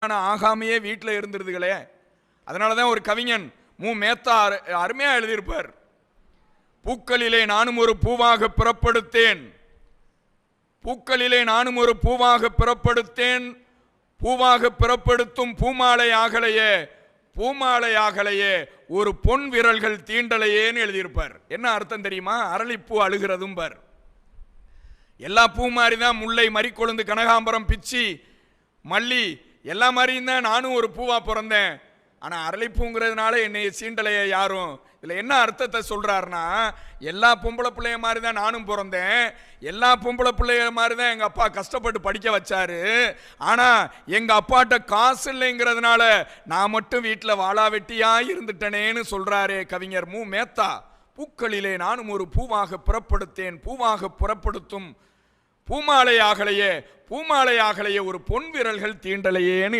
ஆகாமையே வீட்டில் இருந்துருதுகளே. அதனால தான் ஒரு கவிஞன் மு மேத்தா அருமையா எழுதியிருப்பார். பூக்களிலே நானும் ஒரு பூவாக பிறப்படுத்தேன், பூக்களிலே நானும் ஒரு பூவாக பிறப்படுத்தேன், பூவாக பிறப்படுத்தும் பூமாலை ஆகலையே, பூமாலை ஆகலையே, ஒரு பொன் விரல்கள் தீண்டலையேன்னு எழுதியிருப்பார். என்ன அர்த்தம் தெரியுமா? அரளிப்பூ அழுகிறதும் பார். எல்லா பூ மாதிரி தான் முல்லை, மறிக்கொழுந்து, கனகாம்பரம், பிச்சி, மல்லி எல்லா மாதிரியும் தான் நானும் ஒரு பூவா பிறந்தேன். ஆனா அரளிப்பூங்கிறதுனால என்னை சீண்டலைய யாரும். இதுல என்ன அர்த்தத்தை சொல்றாருன்னா, எல்லா பொம்பளை பிள்ளைய மாதிரி தான் நானும் பிறந்தேன், எல்லா பொம்பளை பிள்ளைய மாதிரி தான் எங்க அப்பா கஷ்டப்பட்டு படிக்க வச்சாரு. ஆனா எங்க அப்பாட்ட காசு இல்லைங்கிறதுனால நான் மட்டும் வீட்டில் வாழா வெட்டியா இருந்துட்டனேன்னு சொல்றாரே கவிஞர் மு மேத்தா. பூக்களிலே நானும் ஒரு பூவாக பிறப்படுத்தேன், பூவாக புறப்படுத்தும் பூமாலையாகலையே, பூமாலையாகலையே, ஒரு பொன் விரல்கள் தீண்டலையேன்னு